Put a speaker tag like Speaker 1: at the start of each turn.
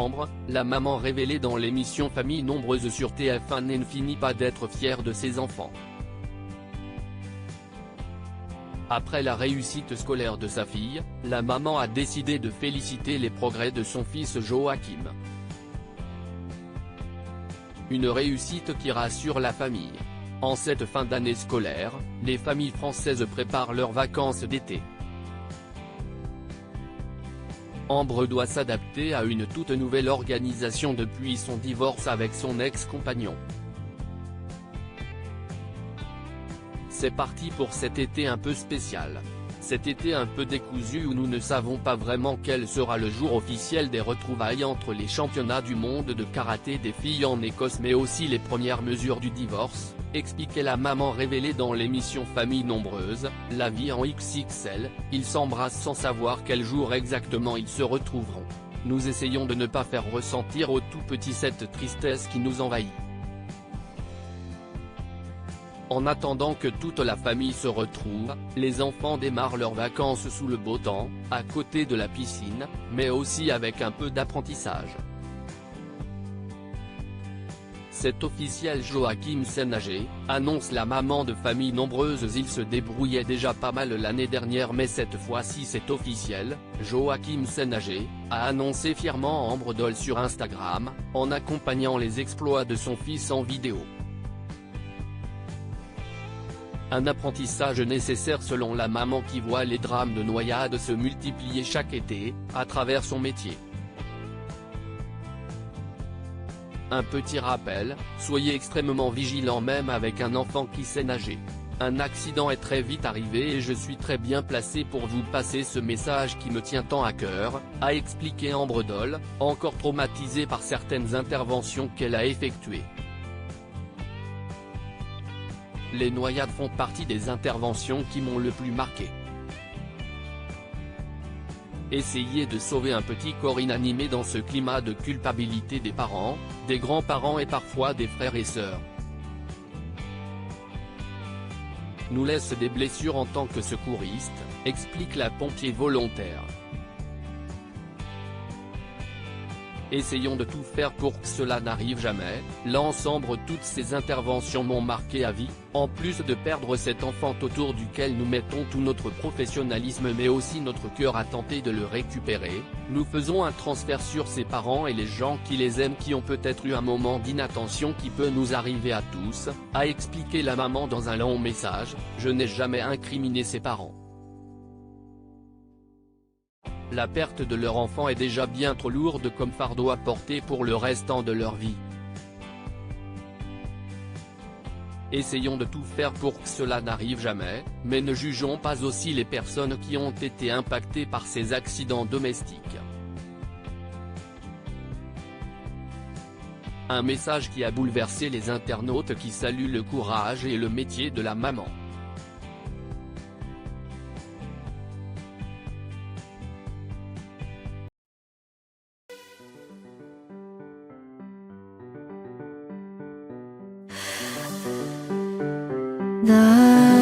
Speaker 1: Ambre, la maman révélée dans l'émission Famille nombreuse sur TF1 ne finit pas d'être fière de ses enfants. Après la réussite scolaire de sa fille, la maman a décidé de féliciter les progrès de son fils Joachim. Une réussite qui rassure la famille. En cette fin d'année scolaire, les familles françaises préparent leurs vacances d'été. Ambre doit s'adapter à une toute nouvelle organisation depuis son divorce avec son ex-compagnon. C'est parti pour cet été un peu spécial. Cet été un peu décousu où nous ne savons pas vraiment quel sera le jour officiel des retrouvailles entre les championnats du monde de karaté des filles en Écosse mais aussi les premières mesures du divorce, expliquait la maman révélée dans l'émission Famille nombreuse, La vie en XXL, ils s'embrassent sans savoir quel jour exactement ils se retrouveront. Nous essayons de ne pas faire ressentir au tout petit cette tristesse qui nous envahit. En attendant que toute la famille se retrouve, les enfants démarrent leurs vacances sous le beau temps, à côté de la piscine, mais aussi avec un peu d'apprentissage. C'est officiel, Joachim sait nager, annonce la maman de Famille nombreuse. Il se débrouillait déjà pas mal l'année dernière mais cette fois-ci c'est officiel, Joachim sait nager, a annoncé fièrement Ambre Doll sur Instagram, en accompagnant les exploits de son fils en vidéo. Un apprentissage nécessaire selon la maman qui voit les drames de noyade se multiplier chaque été, à travers son métier. Un petit rappel, soyez extrêmement vigilants même avec un enfant qui sait nager. Un accident est très vite arrivé et je suis très bien placé pour vous passer ce message qui me tient tant à cœur, a expliqué Ambre Doll, encore traumatisée par certaines interventions qu'elle a effectuées. Les noyades font partie des interventions qui m'ont le plus marqué. Essayer de sauver un petit corps inanimé dans ce climat de culpabilité des parents, des grands-parents et parfois des frères et sœurs, nous laisse des blessures en tant que secouriste, explique la pompier volontaire. Essayons de tout faire pour que cela n'arrive jamais, lance Ambre. Toutes ces interventions m'ont marqué à vie, en plus de perdre cet enfant autour duquel nous mettons tout notre professionnalisme mais aussi notre cœur à tenter de le récupérer, nous faisons un transfert sur ses parents et les gens qui les aiment qui ont peut-être eu un moment d'inattention qui peut nous arriver à tous, a expliqué la maman dans un long message. Je n'ai jamais incriminé ses parents. La perte de leur enfant est déjà bien trop lourde comme fardeau à porter pour le restant de leur vie. Essayons de tout faire pour que cela n'arrive jamais, mais ne jugeons pas aussi les personnes qui ont été impactées par ces accidents domestiques. Un message qui a bouleversé les internautes qui saluent le courage et le métier de la maman.
Speaker 2: 나